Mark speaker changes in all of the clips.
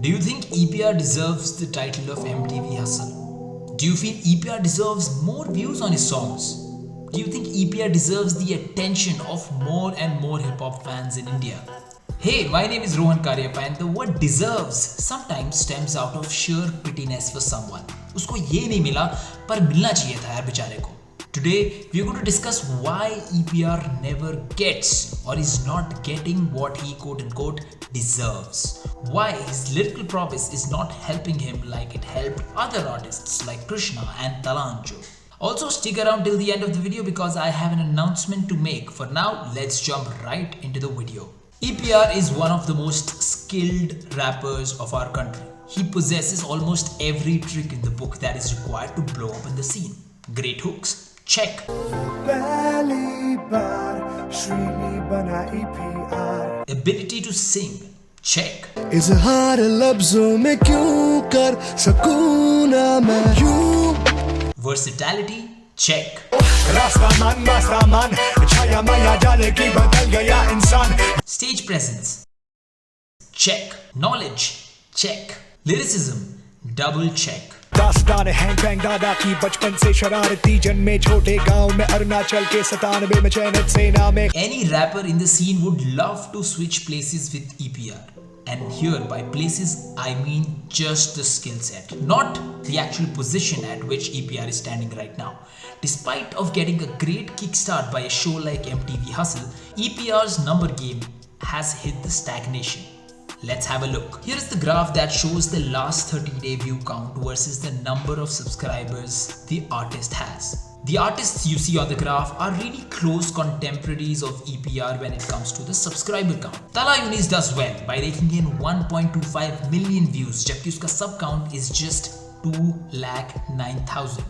Speaker 1: Do you think EPR deserves the title of MTV Hustle? Do you feel EPR deserves more views on his songs? Do you think EPR deserves the attention of more and more hip-hop fans in India? Hey, my name is Rohan Karyappa and the word deserves sometimes stems out of sheer pittiness for someone. उसको ये नहीं मिला पर मिलना चाहिए था यार बेचारे को. Today we are going to discuss why EPR never gets or is not getting what he quote-unquote deserves. Why his lyrical prowess is not helping him like it helped other artists like Krishna and Talanjo. Also stick around till the end of the video because I have an announcement to make. For now, let's jump right into the video. EPR is one of the most skilled rappers of our country. He possesses almost every trick in the book that is required to blow up in the scene. Great hooks, check. Ability to sing, check.
Speaker 2: इज़हार लफ्ज़ों में क्यों कर सकूं ना मैं यूं.
Speaker 1: Versatility, check. Stage presence, check. Knowledge, check. Lyricism, double check.
Speaker 3: दास्तान हैंग बैंग दादा की बचपन से शरारती जन्मे छोटे गांव में अरुणाचल के 97 में चयनित सेना में.
Speaker 1: Any rapper in the scene would love to switch places with EPR. And here by places I mean just the skill set, not the actual position at which EPR is standing right now. Despite of getting a great kickstart by a show like MTV Hustle, EPR's number game has hit the stagnation. Let's have a look. Here is the graph that shows the last 30-day view count versus the number of subscribers the artist has. The artists you see on the graph are really close contemporaries of EPR when it comes to the subscriber count. Tala Yunis does well by raking in 1.25 million views, जबकि उसका sub count is just 2,09,000.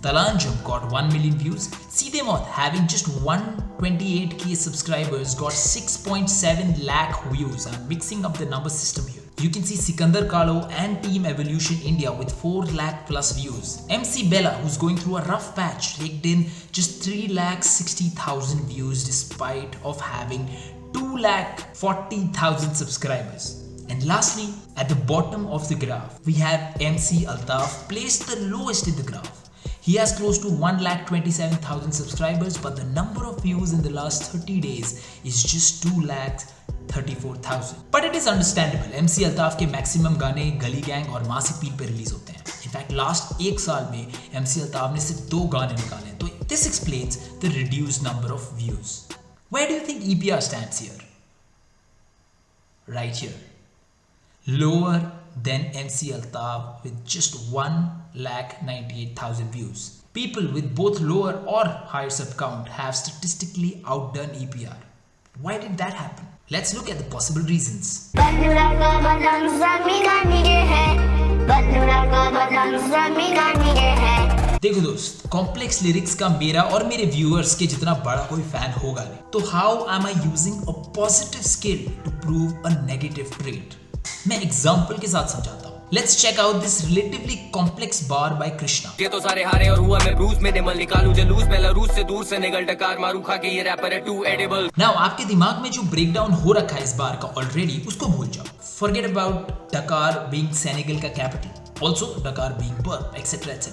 Speaker 1: Talanjo got 1 million views. Seedhe Maut, having just 128k subscribers, got 6.7 lakh views. I'm mixing up the number system here. You can see Sikandar Kalo and Team Evolution India with 4 lakh plus views. MC Bella, who's going through a rough patch, raked in just 3,60,000 views despite of having 2,40,000 subscribers. And lastly, at the bottom of the graph, we have MC Altaf, placed the lowest in the graph. He has close to 1,27,000 subscribers, but the number of views in the last 30 days is just 2,34,000. But it is understandable. MC Altaf के maximum गाने गली gang और मासी पील पे release होते हैं. In fact, last एक साल में MC Altaf ने सिर्फ 2 गाने निकाले हैं. तो this explains the reduced number of views. Where do you think EPR stands here? Right here. Lower than MC Altaf with just 1,98,000 views. People with both lower or higher sub count have statistically outdone EPR. Why did that happen? Let's look at the possible reasons. देखो दोस्त, complex lyrics का मेरा और मेरे viewers के जितना बड़ा कोई फैन होगा नहीं. तो how am I using a positive skill to prove a negative trait? मैं एग्जांपल के साथ समझाता हूँ. Let's check out this relatively complex bar by Krishna.
Speaker 4: ये तो सारे हारे और हुआ मैं ब्रूस में निमल निकालूं जलूस मैं लरूस से दूर से निकल टकार मारू खा के ये रैपर है too edible.
Speaker 1: Now आपके दिमाग में जो ब्रेकडाउन हो रखा है इस बार का ऑलरेडी, उसको भूल जाओ. Forget about Dakar being Senegal का capital, also Dakar being Perth, etc. etc.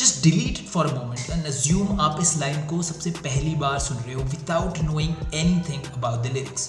Speaker 1: Just delete it for a moment and assume आप इस लाइन को सबसे पहली बार सुन रहे हो without knowing anything about the lyrics.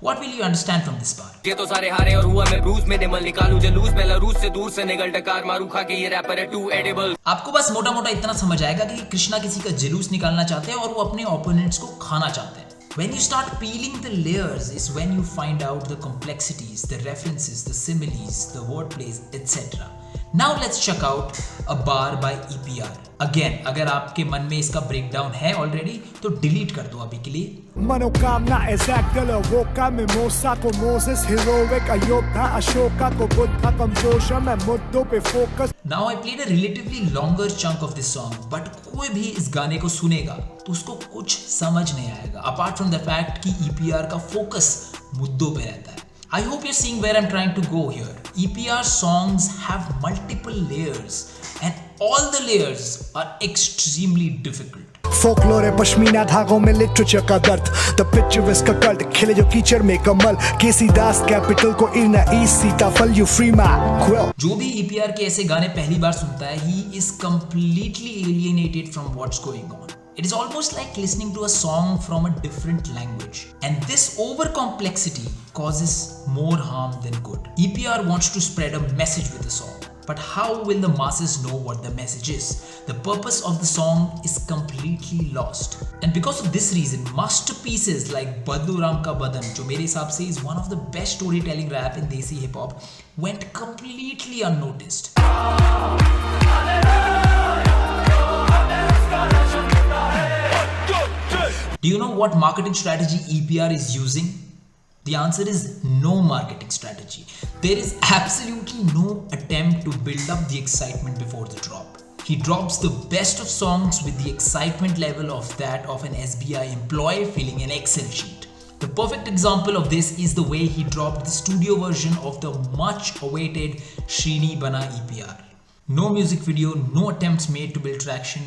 Speaker 1: What will you understand from this bar?
Speaker 4: ये तो सारे हारे और हुआ मैं ब्रूस में निमल निकालूं जलूस मैं लरूस से दूर से निकल टकार मारू खा के ये रैपर है too edible.
Speaker 1: आपको बस मोटा मोटा इतना समझ आएगा कि कृष्णा किसी का जुलूस निकालना चाहते हैं और वो अपने ओपोनेंट्स को खाना चाहते हैं. When you start peeling the layers is when you find out the complexities, the references, the similes, the wordplays, etc. Now let's check out a bar by EPR. Again, अगर आपके मन में इसका ब्रेकडाउन है ऑलरेडी तो delete कर दो अभी के लिए.
Speaker 3: मनोकामना एजैक्टल वोका मिमोसा को मोसेस हीरोइक अयोध्या अशोका को बुद्धा कमजोशा मैं मुद्दों पे focus.
Speaker 1: Now I played a relatively longer chunk of this song, but कोई भी इस गाने को सुनेगा तो उसको कुछ समझ नहीं आएगा apart from the fact कि EPR का फोकस मुद्दों पे रहता है. I hope you're seeing where I'm trying to go here. EPR songs have multiple layers and all the layers are extremely difficult.
Speaker 3: Folklore है पश्मीना धागों में लिटरेचर का दर्द द पिक्चरिस्ट का कल्ट खिले जो कीचड़ में कमल केसी दास कैपिटल को इरना ईस्ट सीताफल यू फ्री माय क्विल.
Speaker 1: जो भी EPR के ऐसे गाने पहली बार सुनता है, he is completely alienated from what's going on. It is almost like listening to a song from a different language. And this over-complexity causes more harm than good. EPR wants to spread a message with the song. But how will the masses know what the message is? The purpose of the song is completely lost. And because of this reason, masterpieces like Badlu Ram Ka Badan, जो मेरे हिसाब से is one of the best storytelling rap in Desi hip hop, went completely unnoticed. Do you know what marketing strategy EPR is using? The answer is no marketing strategy. There is absolutely no attempt to build up the excitement before the drop. He drops the best of songs with the excitement level of that of an SBI employee filling an Excel sheet. The perfect example of this is the way he dropped the studio version of the much awaited Shrini Bana EPR. No music video, no attempts made to build traction,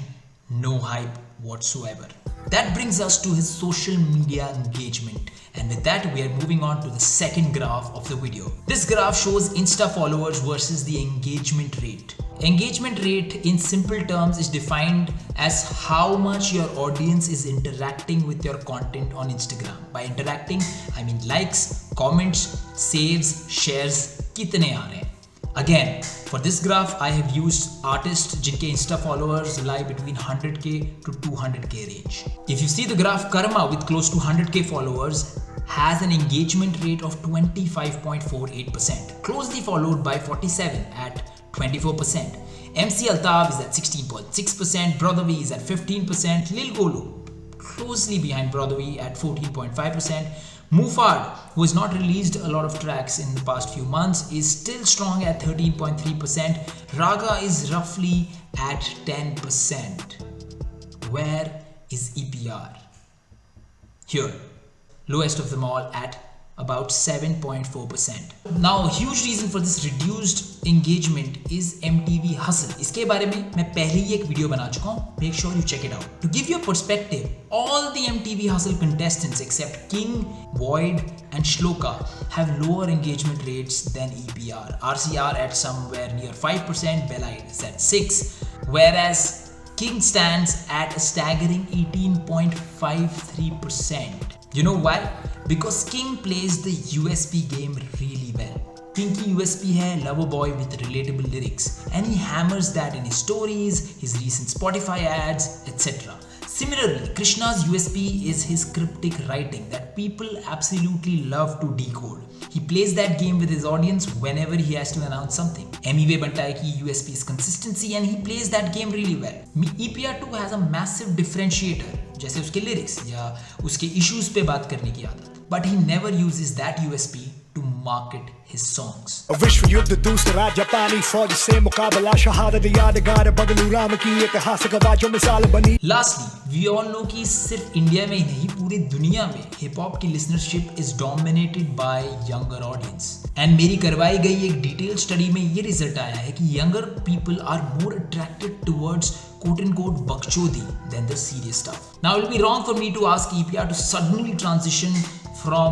Speaker 1: no hype whatsoever. That brings us to his social media engagement, and with that we are moving on to the second graph of the video. This graph shows Insta followers versus the engagement rate. Engagement rate in simple terms is defined as how much your audience is interacting with your content on Instagram. By interacting, I mean likes, comments, saves, shares, kitne aa rahe hain. Again, for this graph, I have used artists jinke Insta followers lie between 100k to 200k range. If you see the graph, Karma with close to 100k followers has an engagement rate of 25.48%, closely followed by 47 at 24%. MC Altaf is at 16.6%, Broadway is at 15%, Lil Golu closely behind Broadway at 14.5%. Mufad, who has not released a lot of tracks in the past few months, is still strong at 13.3%. Raga is roughly at 10%. Where is EPR? Here, lowest of them all at about 7.4%. Now, a huge reason for this reduced engagement is MTV hustle. इसके बारे में मैं पहले ही एक video बना चुका हूँ. Make sure you check it out. To give you a perspective, all the MTV hustle contestants except King, Void, and Shloka have lower engagement rates than EPR. RCR at somewhere near 5%, Bella is at 6%, whereas King stands at a staggering 18.53%. You know why? Because King plays the USP game really well. King की USP है lover boy with relatable lyrics, and he hammers that in his stories, his recent Spotify ads, etc. Similarly, Krishna's USP is his cryptic writing that people absolutely love to decode. He plays that game with his audience whenever he has to announce something. MEV Bantai ki USP is consistency, and he plays that game really well. EPR2 has a massive differentiator, जैसे उसके lyrics या उसके issues पे बात करने की आदत. But he never uses that USP to market his songs.
Speaker 3: विश्व युद्ध दूसरा जापानी फौज से मुकाबला शहादत यादगार बदलू राम की ऐतिहासिक आवाजों मिसाल बनी.
Speaker 1: Lastly, we all know कि सिर्फ इंडिया में ही नहीं पूरी दुनिया में हिप हॉप की listenership is dominated by younger audience. And मेरी करवाई गई एक डिटेल स्टडी में ये रिजल्ट आया है कि younger people are more attracted towards quote unquote bakchodi than the serious stuff. Now it will be wrong for me to ask EPR to suddenly transition from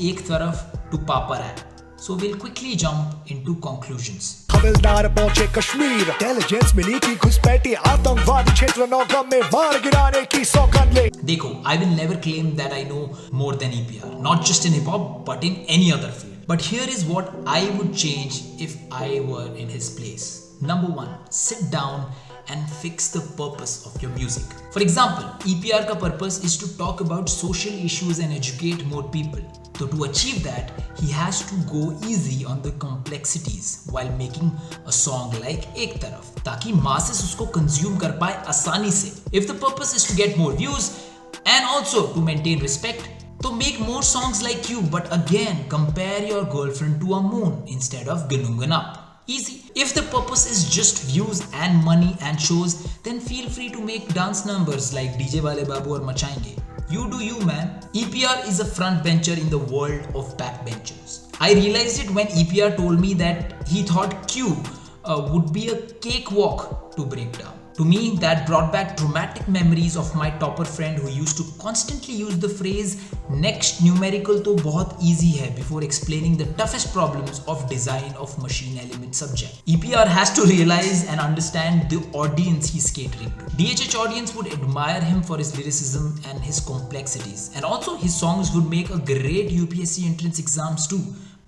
Speaker 1: Ek Taraf to Papa Rap. So we'll quickly jump into conclusions.
Speaker 3: हवलदार पहुंचे Kashmir, intelligence मिली की घुसपैठी आतंकवादी क्षेत्र नौगम में मार गिराने की सौगंध ले.
Speaker 1: देखो, I will never claim that I know more than EPR, not just in hip hop but in any other field. But here is what I would change if I were in his place. Number 1, sit down and fix the purpose of your music. For example, EPR ka purpose is to talk about social issues and educate more people. So to achieve that, he has to go easy on the complexities while making a song like Ek Taraf, ताकि masses उसको consume कर पाए आसानी से. If the purpose is to get more views and also to maintain respect, तो make more songs like you, but again compare your girlfriend to a moon instead of Gunungan Up. Easy. If the purpose is just views and money and shows, then feel free to make dance numbers like DJ Wale Babu or Machayenge. You do you, man. EPR is a front bencher in the world of backbenchers. I realized it when EPR told me that he thought Q would be a cakewalk to break down. To me, that brought back traumatic memories of my topper friend who used to constantly use the phrase next numerical to bahut easy hai before explaining the toughest problems of design of machine element subject. EPR has to realize and understand the audience he's catering to. DHH audience would admire him for his lyricism and his complexities, and also his songs would make a great UPSC entrance exams too.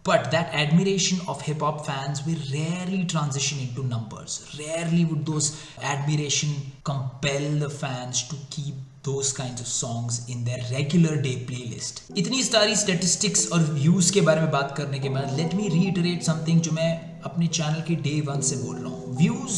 Speaker 1: But that admiration of hip-hop fans will rarely transition into numbers. Rarely would those admiration compel the fans to keep those kinds of songs in their regular day playlist. इतनी सारी statistics और views के बारे में बात करने के बाद let me reiterate something जो मैं अपने channel के day one से बोल रहा हूँ. Views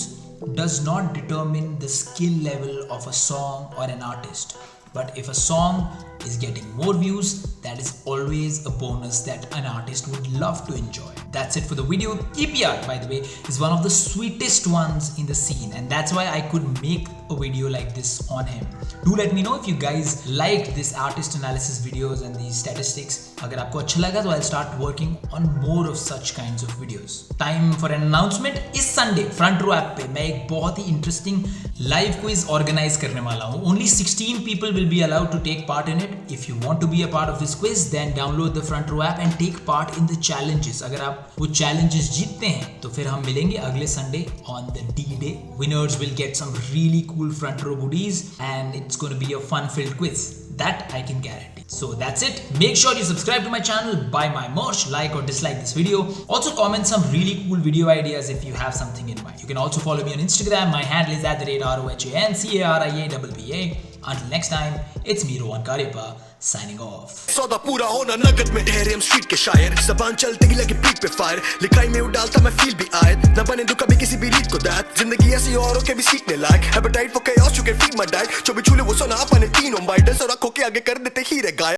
Speaker 1: does not determine the skill level of a song or an artist. But if a song is getting more views, that is always a bonus that an artist would love to enjoy. That's it for the video. EPR, by the way, is one of the sweetest ones in the scene, and that's why I could make a video like this on him. Do let me know if you guys liked this artist analysis videos and these statistics. अगर आपको अच्छा लगा तो I'll start working on more of such kinds of videos. Time for an announcement. इस Sunday Front Row app पे मैं एक बहुत ही interesting live quiz organize करने वाला हूँ. Only 16 people will be allowed to take part in it. If you want to be a part of this quiz, then download the Front Row app and take part in the challenges. अगर आप वो challenges जीतते हैं तो फिर हम मिलेंगे अगले Sunday on the D-Day. Winners will get some really cool Front Row goodies and it's going to be a fun-filled quiz. That I can guarantee. So that's it. Make sure you subscribe to my channel, buy my merch, like or dislike this video. Also comment some really cool video ideas if you have something in mind. You can also follow me on Instagram. My handle is @ROHANCARIABBA. Until next time, it's me Rohan Karepa signing off.
Speaker 2: सौदा पूरा होना नगद में ठहरे हम street के शायर जबान चलते ही लगे पीक पे फायर लिखाई में उड़ालता मैं फील भी आए न बने दुख कभी किसी भी रीत को दैट जिंदगी ऐसी औरों के भी सीखने लायक appetite for chaos you can feed my diet जो भी छूले वो सुना अपने तीनों बाइटर्स और आंखों के आगे कर देते हीरे गायब